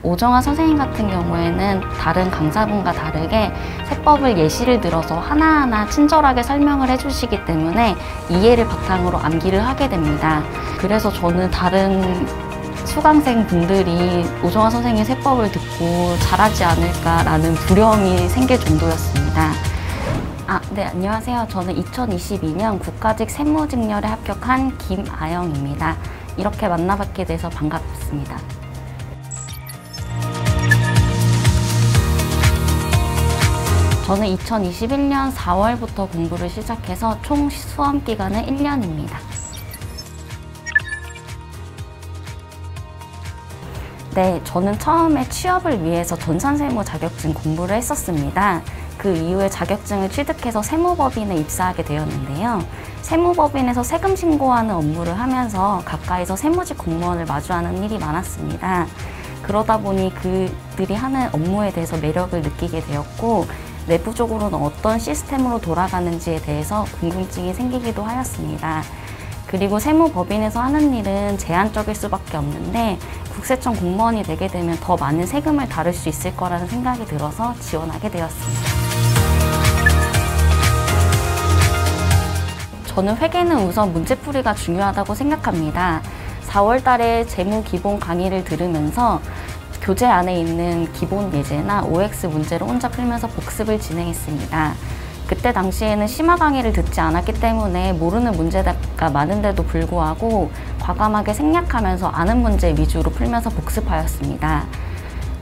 오정아 선생님 같은 경우에는 다른 강사분과 다르게 세법을 예시를 들어서 하나하나 친절하게 설명을 해주시기 때문에 이해를 바탕으로 암기를 하게 됩니다. 그래서 저는 다른 수강생 분들이 오정아 선생님 세법을 듣고 잘하지 않을까라는 두려움이 생길 정도였습니다. 네, 안녕하세요. 저는 2022년 국가직 세무직렬에 합격한 김아영입니다. 이렇게 만나뵙게 돼서 반갑습니다. 저는 2021년 4월부터 공부를 시작해서 총 수험 기간은 1년입니다. 네, 저는 처음에 취업을 위해서 전산세무 자격증 공부를 했었습니다. 그 이후에 자격증을 취득해서 세무법인에 입사하게 되었는데요. 세무법인에서 세금 신고하는 업무를 하면서 가까이서 세무직 공무원을 마주하는 일이 많았습니다. 그러다 보니 그들이 하는 업무에 대해서 매력을 느끼게 되었고, 내부적으로는 어떤 시스템으로 돌아가는지에 대해서 궁금증이 생기기도 하였습니다. 그리고 세무법인에서 하는 일은 제한적일 수밖에 없는데 국세청 공무원이 되게 되면 더 많은 세금을 다룰 수 있을 거라는 생각이 들어서 지원하게 되었습니다. 저는 회계는 우선 문제풀이가 중요하다고 생각합니다. 4월 달에 재무 기본 강의를 들으면서 교재 안에 있는 기본 예제나 OX 문제를 혼자 풀면서 복습을 진행했습니다. 그때 당시에는 심화 강의를 듣지 않았기 때문에 모르는 문제가 많은데도 불구하고 과감하게 생략하면서 아는 문제 위주로 풀면서 복습하였습니다.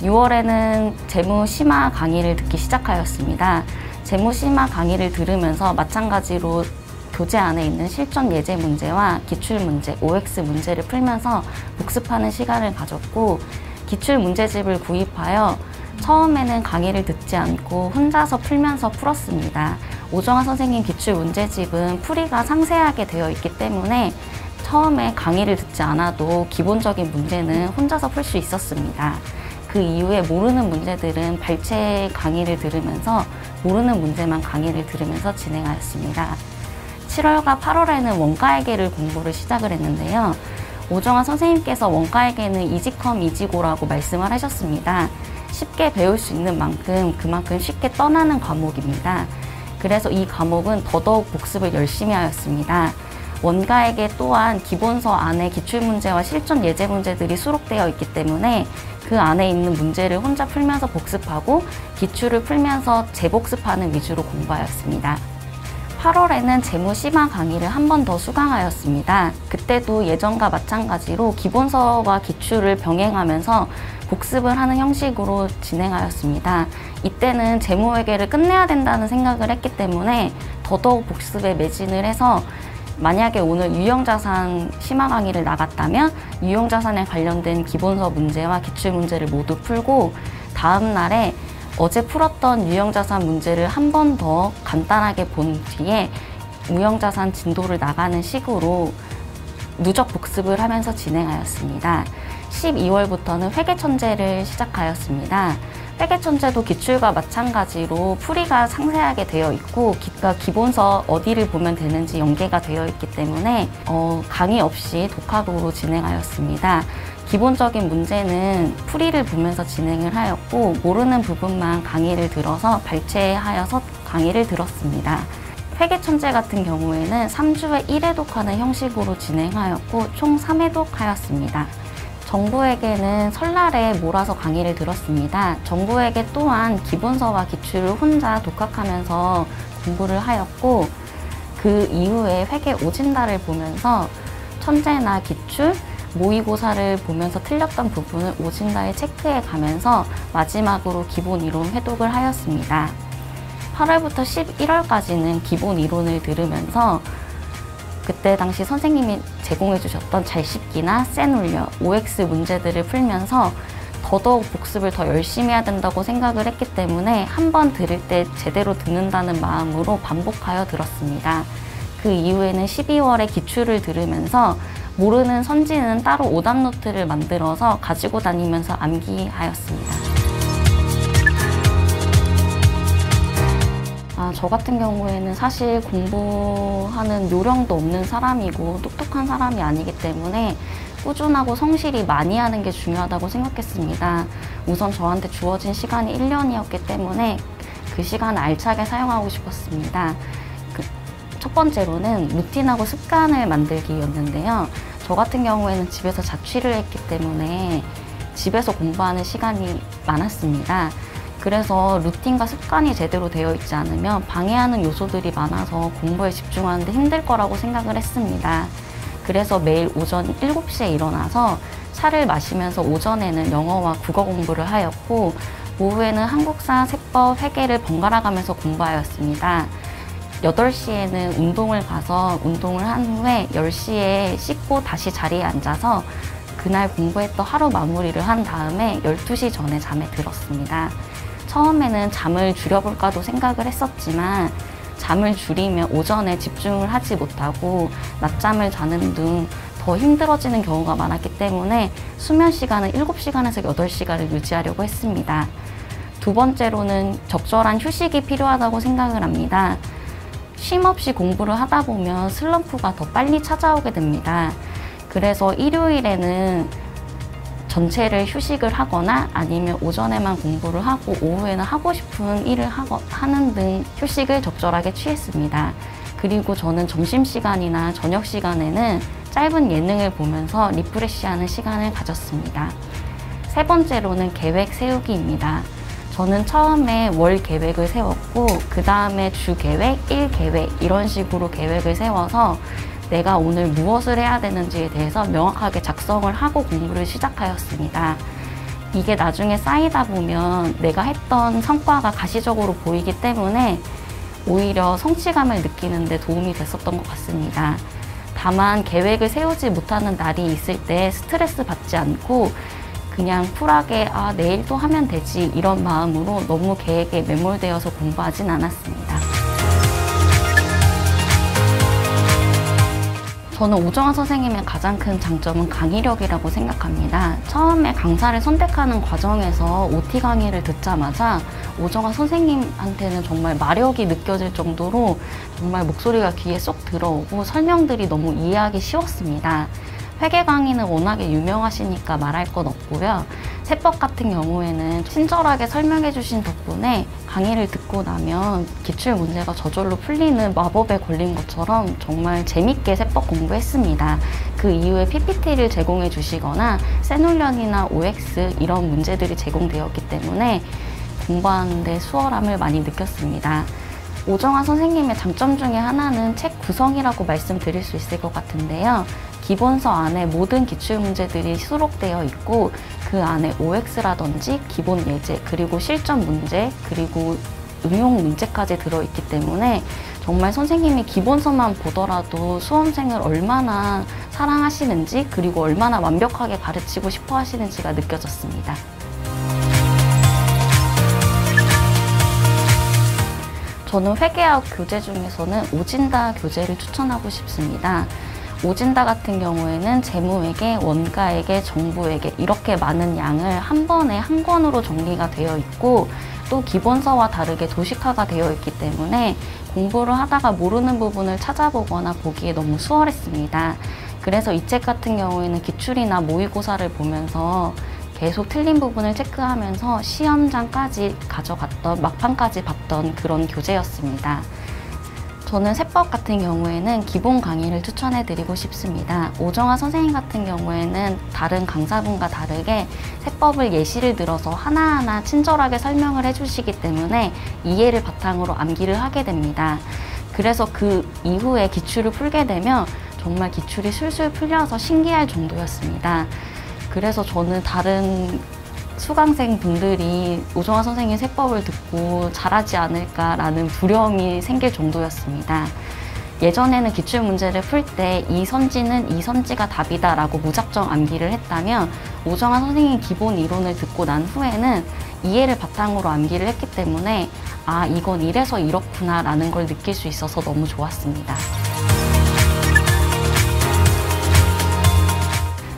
6월에는 재무 심화 강의를 듣기 시작하였습니다. 재무 심화 강의를 들으면서 마찬가지로 교재 안에 있는 실전 예제 문제와 기출 문제, OX 문제를 풀면서 복습하는 시간을 가졌고, 기출 문제집을 구입하여 처음에는 강의를 듣지 않고 혼자서 풀면서 풀었습니다. 오정아 선생님 기출 문제집은 풀이가 상세하게 되어 있기 때문에 처음에 강의를 듣지 않아도 기본적인 문제는 혼자서 풀 수 있었습니다. 그 이후에 모르는 문제들은 발췌 강의를 들으면서 모르는 문제만 강의를 들으면서 진행하였습니다. 7월과 8월에는 원가회계를 공부를 시작을 했는데요. 오정아 선생님께서 원가회계는 이지컴 이지고라고 말씀을 하셨습니다. 쉽게 배울 수 있는 만큼 그만큼 쉽게 떠나는 과목입니다. 그래서 이 과목은 더더욱 복습을 열심히 하였습니다. 원가회계 또한 기본서 안에 기출문제와 실전 예제 문제들이 수록되어 있기 때문에 그 안에 있는 문제를 혼자 풀면서 복습하고 기출을 풀면서 재복습하는 위주로 공부하였습니다. 8월에는 재무 심화 강의를 한 번 더 수강하였습니다. 그때도 예전과 마찬가지로 기본서와 기출을 병행하면서 복습을 하는 형식으로 진행하였습니다. 이때는 재무회계를 끝내야 된다는 생각을 했기 때문에 더더욱 복습에 매진을 해서 만약에 오늘 유형자산 심화 강의를 나갔다면 유형자산에 관련된 기본서 문제와 기출 문제를 모두 풀고 다음 날에 어제 풀었던 유형자산 문제를 한 번 더 간단하게 본 뒤에 무형자산 진도를 나가는 식으로 누적 복습을 하면서 진행하였습니다. 12월부터는 회계천재를 시작하였습니다. 회계천재도 기출과 마찬가지로 풀이가 상세하게 되어 있고 기본서 어디를 보면 되는지 연계가 되어 있기 때문에 강의 없이 독학으로 진행하였습니다. 기본적인 문제는 풀이를 보면서 진행을 하였고 모르는 부분만 강의를 들어서 발췌하여서 강의를 들었습니다. 회계천재 같은 경우에는 3주에 1회독하는 형식으로 진행하였고 총 3회독 하였습니다. 정부회계는 설날에 몰아서 강의를 들었습니다. 정부회계 또한 기본서와 기출을 혼자 독학하면서 공부를 하였고 그 이후에 회계 오진다를 보면서 천재나 기출, 모의고사를 보면서 틀렸던 부분을 오진다에 체크해 가면서 마지막으로 기본 이론 회독을 하였습니다. 8월부터 11월까지는 기본 이론을 들으면서 그때 당시 선생님이 제공해 주셨던 잘씹기나 센올려, OX 문제들을 풀면서 더더욱 복습을 더 열심히 해야 된다고 생각을 했기 때문에 한 번 들을 때 제대로 듣는다는 마음으로 반복하여 들었습니다. 그 이후에는 12월에 기출을 들으면서 모르는 선지는 따로 오답 노트를 만들어서 가지고 다니면서 암기하였습니다. 저 같은 경우에는 사실 공부하는 요령도 없는 사람이고 똑똑한 사람이 아니기 때문에 꾸준하고 성실히 많이 하는 게 중요하다고 생각했습니다. 우선 저한테 주어진 시간이 1년이었기 때문에 그 시간을 알차게 사용하고 싶었습니다. 첫 번째로는 루틴하고 습관을 만들기였는데요. 저 같은 경우에는 집에서 자취를 했기 때문에 집에서 공부하는 시간이 많았습니다. 그래서 루틴과 습관이 제대로 되어 있지 않으면 방해하는 요소들이 많아서 공부에 집중하는데 힘들 거라고 생각을 했습니다. 그래서 매일 오전 7시에 일어나서 차를 마시면서 오전에는 영어와 국어 공부를 하였고 오후에는 한국사, 세법, 회계를 번갈아 가면서 공부하였습니다. 8시에는 운동을 가서 운동을 한 후에 10시에 씻고 다시 자리에 앉아서 그날 공부했던 하루 마무리를 한 다음에 12시 전에 잠에 들었습니다. 처음에는 잠을 줄여볼까도 생각을 했었지만 잠을 줄이면 오전에 집중을 하지 못하고 낮잠을 자는 등 더 힘들어지는 경우가 많았기 때문에 수면 시간은 7시간에서 8시간을 유지하려고 했습니다. 두 번째로는 적절한 휴식이 필요하다고 생각을 합니다. 쉼 없이 공부를 하다 보면 슬럼프가 더 빨리 찾아오게 됩니다. 그래서 일요일에는 전체를 휴식을 하거나 아니면 오전에만 공부를 하고 오후에는 하고 싶은 일을 하는 등 휴식을 적절하게 취했습니다. 그리고 저는 점심시간이나 저녁시간에는 짧은 예능을 보면서 리프레시하는 시간을 가졌습니다. 세 번째로는 계획 세우기입니다. 저는 처음에 월 계획을 세웠고 그 다음에 주 계획, 일 계획 이런 식으로 계획을 세워서 내가 오늘 무엇을 해야 되는지에 대해서 명확하게 작성을 하고 공부를 시작하였습니다. 이게 나중에 쌓이다 보면 내가 했던 성과가 가시적으로 보이기 때문에 오히려 성취감을 느끼는 데 도움이 됐었던 것 같습니다. 다만 계획을 세우지 못하는 날이 있을 때 스트레스 받지 않고 그냥 쿨하게 내일 또 하면 되지 이런 마음으로 너무 계획에 매몰되어서 공부하진 않았습니다. 저는 오정화 선생님의 가장 큰 장점은 강의력이라고 생각합니다. 처음에 강사를 선택하는 과정에서 OT 강의를 듣자마자 오정화 선생님한테는 정말 마력이 느껴질 정도로 정말 목소리가 귀에 쏙 들어오고 설명들이 너무 이해하기 쉬웠습니다. 회계 강의는 워낙에 유명하시니까 말할 건 없고요. 세법 같은 경우에는 친절하게 설명해 주신 덕분에 강의를 듣고 나면 기출 문제가 저절로 풀리는 마법에 걸린 것처럼 정말 재밌게 세법 공부했습니다. 그 이후에 PPT를 제공해 주시거나 새놀련이나 OX 이런 문제들이 제공되었기 때문에 공부하는데 수월함을 많이 느꼈습니다. 오정화 선생님의 장점 중에 하나는 책 구성이라고 말씀드릴 수 있을 것 같은데요. 기본서 안에 모든 기출문제들이 수록되어 있고 그 안에 OX라든지 기본 예제, 그리고 실전 문제, 그리고 응용 문제까지 들어있기 때문에 정말 선생님이 기본서만 보더라도 수험생을 얼마나 사랑하시는지 그리고 얼마나 완벽하게 가르치고 싶어 하시는지가 느껴졌습니다. 저는 회계학 교재 중에서는 오진다 교재를 추천하고 싶습니다. 오진다 같은 경우에는 재무회계, 원가회계, 정부회계 이렇게 많은 양을 한 번에 한 권으로 정리가 되어 있고 또 기본서와 다르게 도식화가 되어 있기 때문에 공부를 하다가 모르는 부분을 찾아보거나 보기에 너무 수월했습니다. 그래서 이 책 같은 경우에는 기출이나 모의고사를 보면서 계속 틀린 부분을 체크하면서 시험장까지 가져갔던, 막판까지 봤던 그런 교재였습니다. 저는 세법 같은 경우에는 기본 강의를 추천해드리고 싶습니다. 오정화 선생님 같은 경우에는 다른 강사분과 다르게 세법을 예시를 들어서 하나하나 친절하게 설명을 해주시기 때문에 이해를 바탕으로 암기를 하게 됩니다. 그래서 그 이후에 기출을 풀게 되면 정말 기출이 술술 풀려서 신기할 정도였습니다. 그래서 저는 다른 수강생 분들이 오정화 선생님 세법을 듣고 잘하지 않을까라는 두려움이 생길 정도였습니다. 예전에는 기출문제를 풀 때 이 선지는 이 선지가 답이다 라고 무작정 암기를 했다면 오정화 선생님 기본 이론을 듣고 난 후에는 이해를 바탕으로 암기를 했기 때문에 이건 이래서 이렇구나 라는 걸 느낄 수 있어서 너무 좋았습니다.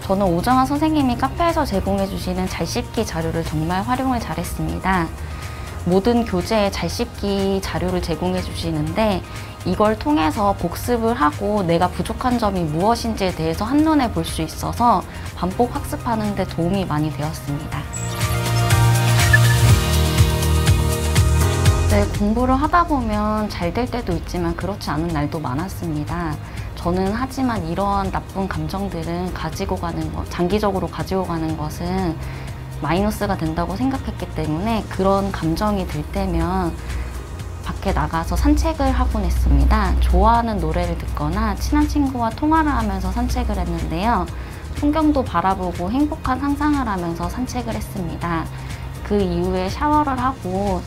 저는 오정화 선생님이 카페에서 제공해 주시는 잘씹기 자료를 정말 활용을 잘했습니다. 모든 교재에 잘씹기 자료를 제공해 주시는데 이걸 통해서 복습을 하고 내가 부족한 점이 무엇인지에 대해서 한눈에 볼 수 있어서 반복 학습하는 데 도움이 많이 되었습니다. 공부를 하다 보면 잘 될 때도 있지만 그렇지 않은 날도 많았습니다. 저는 하지만 이러한 나쁜 감정들은 장기적으로 가지고 가는 것은 마이너스가 된다고 생각했기 때문에 그런 감정이 들 때면 밖에 나가서 산책을 하곤 했습니다. 좋아하는 노래를 듣거나 친한 친구와 통화를 하면서 산책을 했는데요. 풍경도 바라보고 행복한 상상을 하면서 산책을 했습니다. 그 이후에 샤워를 하고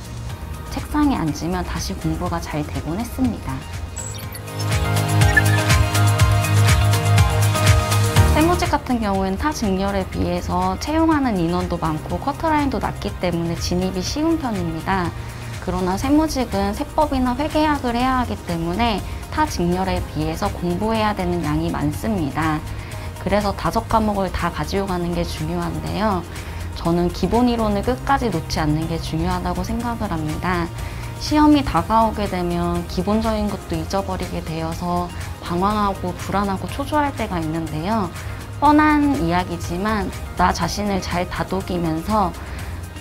책상에 앉으면 다시 공부가 잘 되곤 했습니다. 세무직 같은 경우에는 타 직렬에 비해서 채용하는 인원도 많고 커트라인도 낮기 때문에 진입이 쉬운 편입니다. 그러나 세무직은 세법이나 회계학을 해야 하기 때문에 타 직렬에 비해서 공부해야 되는 양이 많습니다. 그래서 5과목을 다 가지고 가는 게 중요한데요. 저는 기본 이론을 끝까지 놓지 않는 게 중요하다고 생각을 합니다. 시험이 다가오게 되면 기본적인 것도 잊어버리게 되어서 방황하고 불안하고 초조할 때가 있는데요. 뻔한 이야기지만 나 자신을 잘 다독이면서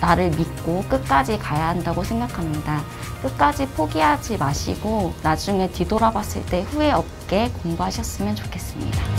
나를 믿고 끝까지 가야 한다고 생각합니다. 끝까지 포기하지 마시고 나중에 뒤돌아봤을 때 후회 없게 공부하셨으면 좋겠습니다.